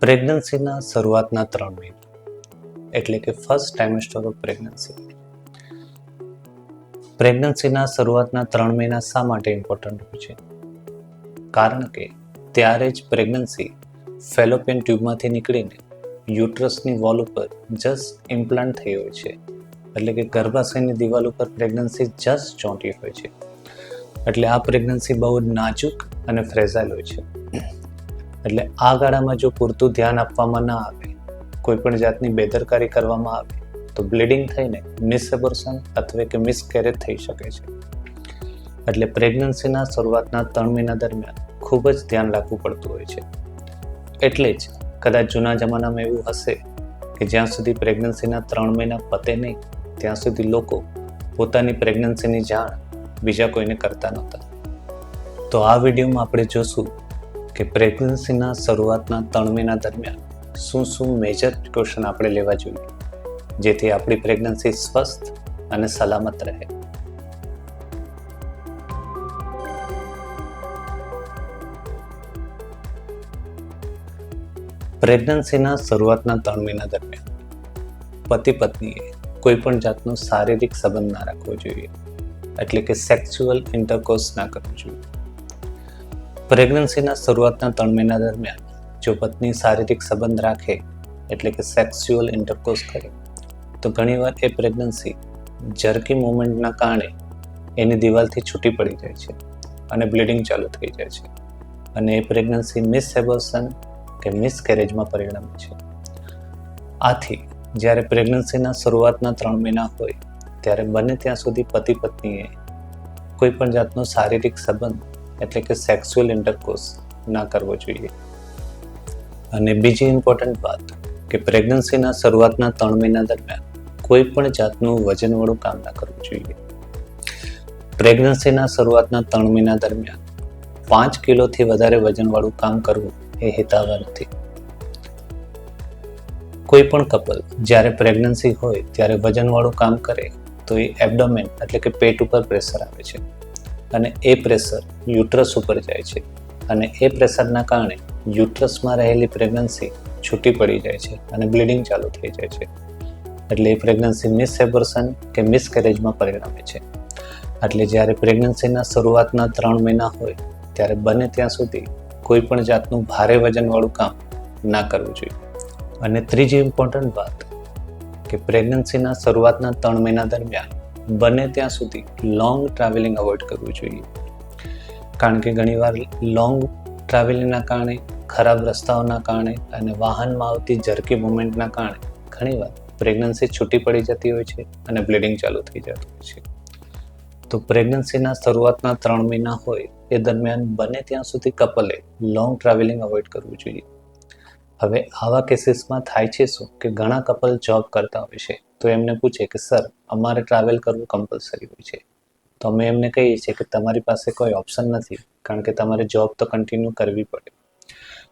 પ્રેગ્નન્સીના શરૂઆતના 3 મહિના એટલે કે ફર્સ્ટ ટ્રાઇમેસ્ટર ઓફ પ્રેગ્નન્સી. પ્રેગ્નન્સીના શરૂઆતના 3 મહિના શા માટે ઇમ્પોર્ટન્ટ હોય છે? કારણ કે ત્યારે જ પ્રેગ્નન્સી ફેલોપિયન ટ્યુબમાંથી નીકળીને યુટ્રસની વોલ ઉપર જસ્ટ ઇમ્પ્લાન્ટ થઈ હોય છે. એટલે કે ગર્ભાશયની દિવાલ ઉપર પ્રેગ્નન્સી જસ્ટ ચોંટી હોય છે. એટલે આ પ્રેગ્નન્સી બહુ નાજુક અને ફ્રેજાઇલ હોય છે. એટલે આ ગાળામાં જો પૂરતું ધ્યાન આપવામાં ના આવે, કોઈ પણ જાતની બેદરકારી કરવામાં આવે તો બ્લીડિંગ થઈને મિસએબોર્શન અથવા કે મિસકેરેજ થઈ શકે છે. એટલે પ્રેગ્નન્સીના શરૂઆતના 3 મહિના દરમિયાન ખૂબ જ ધ્યાન રાખવું પડતું હોય છે. એટલે જ કદાચ જૂના જમાનામાં એવું હશે કે જ્યાં સુધી પ્રેગ્નન્સીના 3 મહિના પતે નહીં ત્યાં સુધી લોકો પોતાની પ્રેગ્નન્સીની જાણ બીજા કોઈને કરતા નહોતા. તો આ વિડીયોમાં આપણે જોશું કે પ્રેગ્નન્સીના શરૂઆતના 3 મહિના દરમિયાન શું મેજર પ્રિકોશન આપણે લેવા જોઈએ જેથી આપણી પ્રેગ્નન્સી સ્વસ્થ અને સલામત રહે. પ્રેગ્નન્સીના શરૂઆતના 3 મહિના દરમિયાન પતિ પત્નીએ કોઈ પણ જાતનો શારીરિક સંબંધ ના રાખવો જોઈએ, એટલે કે સેક્સ્યુઅલ ઇન્ટરકોર્સ ના કરવું જોઈએ. પ્રેગ્નન્સીના શરૂઆતના 3 મહિના દરમિયાન જો પત્ની શારીરિક સંબંધ રાખે એટલે કે સેક્સ્યુઅલ ઇન્ટરકોર્સ કરે તો ઘણીવાર એ પ્રેગ્નન્સી જર્કી મૂવમેન્ટના કારણે એની દિવાલથી છૂટી પડી જાય છે અને બ્લીડિંગ ચાલુ થઈ જાય છે અને એ પ્રેગ્નન્સી મિસએબોર્શન કે મિસકેરેજમાં પરિણમે છે. આથી જ્યારે પ્રેગ્નન્સીના શરૂઆતના 3 મહિના હોય ત્યારે બને ત્યાં સુધી પતિ પત્નીએ કોઈ પણ જાતનો શારીરિક સંબંધ એટલે કે સેક્સ્યુઅલ ઇન્ટરકોર્સ ના કરવો જોઈએ. અને બીજી ઇમ્પોર્ટન્ટ વાત કે પ્રેગ્નન્સીના શરૂઆતના 3 મહિના દરમિયાન કોઈ પણ જાતનું વજનવાળું કામ ના કરવું જોઈએ. પ્રેગ્નન્સીના શરૂઆતના 3 મહિના દરમિયાન 5 કિલોથી વધારે વજનવાળું કામ કરવું એ હિતાવહ નથી. કોઈ પણ કપલ જ્યારે પ્રેગ્નન્સી હોય ત્યારે વજનવાળું કામ કરે તો એ એબ્ડોમેન એટલે કે પેટ ઉપર પ્રેશર આવે છે અને એ પ્રેશર યુટ્રસ ઉપર જાય છે અને એ પ્રેશરના કારણે યુટ્રસમાં રહેલી પ્રેગ્નન્સી છૂટી પડી જાય છે અને બ્લીડિંગ ચાલુ થઈ જાય છે. એટલે એ પ્રેગ્નન્સી મિસએબોર્શન કે મિસકેરેજમાં પરિણમે છે. એટલે જ્યારે પ્રેગ્નન્સીના શરૂઆતના 3 મહિના હોય ત્યારે બને ત્યાં સુધી કોઈ પણ જાતનું ભારે વજનવાળું કામ ના કરવું જોઈએ. અને ત્રીજી ઇમ્પોર્ટન્ટ વાત કે પ્રેગ્નન્સીના શરૂઆતના 3 મહિના દરમિયાન બને ત્યાં સુધી લોંગ ટ્રાવેલિંગ અવોઇડ કરવું જોઈએ. કારણ કે ઘણીવાર લોંગ ટ્રાવેલિંગના કારણે, ખરાબ રસ્તાઓના કારણે અને વાહનમાં આવતી જર્કી મૂવમેન્ટના કારણે ઘણીવાર પ્રેગ્નન્સી છૂટી પડી જતી હોય છે અને બ્લીડિંગ ચાલુ થઈ જતું હોય છે. તો પ્રેગ્નન્સીના શરૂઆતના 3 મહિના હોય એ દરમિયાન બને ત્યાં સુધી કપલે લોંગ ટ્રાવેલિંગ અવોઇડ કરવું જોઈએ. હવે આવા કેસીસમાં થાય છે શું કે ઘણા કપલ જોબ કરતા હોય છે તો એમને પૂછે કે સર અમારે ટ્રાવેલ કરવું કમ્પલસરી હોય છે. તો અમે એમને કહીએ છીએ કે તમારી પાસે કોઈ ઓપ્શન નથી કારણ કે તમારે જોબ તો કન્ટિન્યુ કરવી પડે.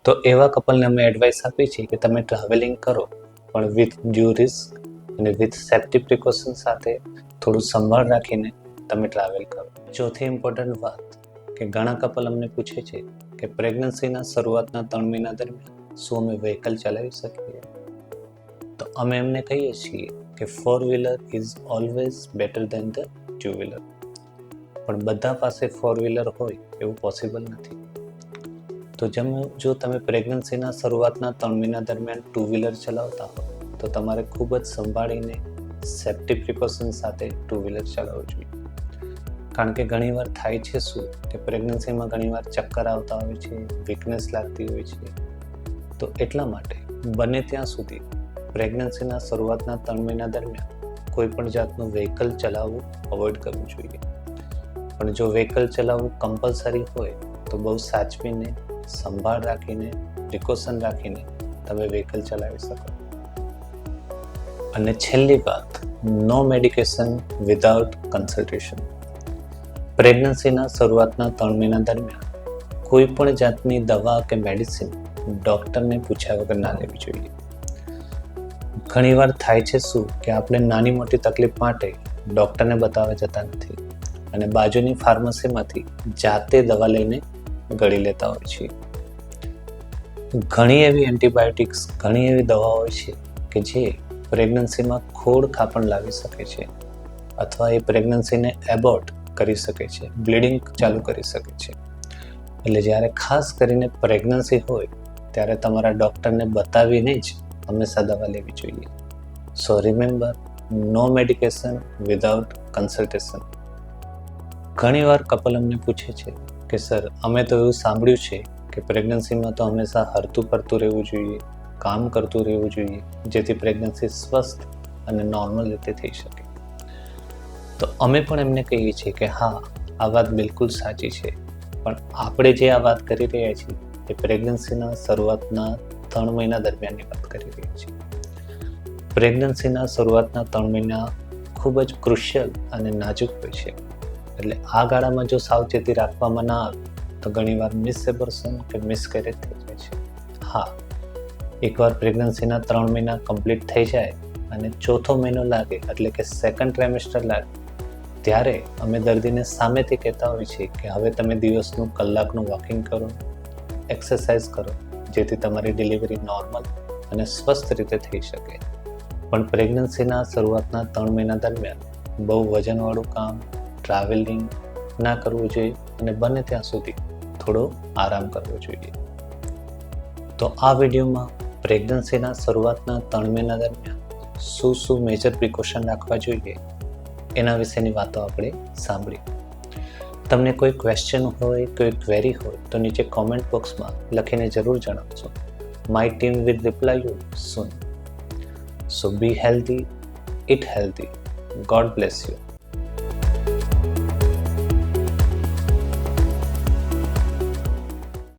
તો એવા કપલને અમે એડવાઇસ આપીએ છીએ કે તમે ટ્રાવેલિંગ કરો પણ વિથ ડ્યુ રિસ્ક અને વિથ સેફ્ટી પ્રિકોશન સાથે થોડું સંભાળ રાખીને તમે ટ્રાવેલ કરો. ચોથી ઇમ્પોર્ટન્ટ વાત કે ઘણા કપલ અમને પૂછે છે કે પ્રેગ્નન્સીના શરૂઆતના 3 મહિના દરમિયાન શું અમે વ્હીકલ ચલાવી શકીએ? તો અમે એમને કહીએ છીએ કે four wheeler is always better than the two wheeler. પણ બધા પાસે 4-વ્હીલર હોય એવું પોસિબલ નથી. તો જો તમે પ્રેગ્નન્સીના શરૂઆતના 3 મહિના દરમિયાન 2-વ્હીલર ચલાવતા હો તો તમારે ખૂબ જ સંભાળીને સેફ્ટી પ્રિકોશન સાથે 2-વ્હીલર ચલાવવું જોઈએ. કારણ કે ઘણીવાર થાય છે શું કે પ્રેગ્નન્સીમાં ઘણીવાર ચક્કર આવતા હોય છે, વીકનેસ લાગતી હોય છે. તો એટલા માટે બને ત્યાં સુધી પ્રેગ્નન્સીના શરૂઆતના 3 મહિના દરમિયાન કોઈ પણ જાતનું વ્હીકલ ચલાવવું અવોઇડ કરવું જોઈએ. પણ જો વ્હીકલ ચલાવવું કમ્પલસરી હોય તો બહુ સાચવીને, સંભાળ રાખીને, પ્રિકોશન રાખીને તમે વ્હીકલ ચલાવી શકો. અને છેલ્લી વાત, નો મેડિકેશન વિધાઉટ કન્સલ્ટેશન. પ્રેગ્નન્સીના શરૂઆતના 3 મહિના દરમિયાન કોઈ પણ જાતની દવા કે મેડિસિન ડૉક્ટરને પૂછ્યા વગર ના લેવી જોઈએ. ઘણીવાર થાય છે શું કે આપણે નાની મોટી તકલીફ માટે ડૉક્ટરને બતાવવા જતા નથી અને બાજુની ફાર્મસીમાંથી જાતે દવા લઈને ગળી લેતા હોય છીએ. ઘણી એવી એન્ટીબાયોટિક્સ, ઘણી એવી દવાઓ છે કે જે પ્રેગ્નન્સીમાં ખોડ-ખાપણ લાવી શકે છે અથવા એ પ્રેગ્નન્સીને એબોર્ટ કરી શકે છે, બ્લીડિંગ ચાલુ કરી શકે છે. એટલે જ્યારે ખાસ કરીને પ્રેગ્નન્સી હોય ત્યારે તમારા ડૉક્ટરને બતાવીને જ હંમેશા દવા લેવી જોઈએ. સો રિમેમ્બર, નો મેડિકેશન વિધાઉટ કન્સલ્ટેશન. ઘણીવાર કપલ અમને પૂછે છે કે સર, અમે તો એવું સાંભળ્યું છે કે પ્રેગ્નન્સીમાં તો હંમેશા હરતું ફરતું રહેવું જોઈએ, કામ કરતું રહેવું જોઈએ, જેથી પ્રેગ્નન્સી સ્વસ્થ અને નોર્મલ રીતે થઈ શકે. તો અમે પણ એમને કહીએ છીએ કે હા, આ વાત બિલકુલ સાચી છે, પણ આપણે જે આ વાત કરી રહ્યા છીએ એ પ્રેગ્નન્સીના શરૂઆતના 3 મહિના દરમિયાનની વાત કરી રહ્યા છીએ. પ્રેગ્નન્સીના શરૂઆતના 3 મહિના ખૂબ જ ક્રુશિયલ અને નાજુક હોય છે. એટલે આ ગાળામાં જો સાવચેતી રાખવામાં ના આવે તો ઘણીવાર મિસએબોર્શન કે મિસકેરેજ થઈ જાય છે. હા, એકવાર પ્રેગ્નન્સીના 3 મહિના કમ્પ્લીટ થઈ જાય અને ચોથો મહિનો લાગે, એટલે કે સેકન્ડ ટ્રાઇમેસ્ટર લાગે, ત્યારે અમે દર્દીને સામેથી કહેતા હોઈએ છીએ કે હવે તમે દિવસનું કલાકનું વોકિંગ કરો, એક્સરસાઇઝ કરો, જેથી તમારી ડિલિવરી નોર્મલ અને સ્વસ્થ રીતે થઈ શકે. પણ પ્રેગ્નન્સીના શરૂઆતના 3 મહિના દરમિયાન બહુ વજનવાળું કામ, ટ્રાવેલિંગ ના કરવું જોઈએ અને બને ત્યાં સુધી થોડો આરામ કરવો જોઈએ. તો આ વિડીયોમાં પ્રેગ્નન્સીના શરૂઆતના 3 મહિના દરમિયાન શું મેજર પ્રિકોશન રાખવા જોઈએ એના વિશેની વાતો આપણે સાંભળી. તમને કોઈ ક્વેશ્ચન હોય, કોઈ ક્વેરી હોય તો નીચે કોમેન્ટ બોક્સમાં લખીને જરૂર જણાવજો. My team will reply you soon. So be healthy, eat healthy. God bless you.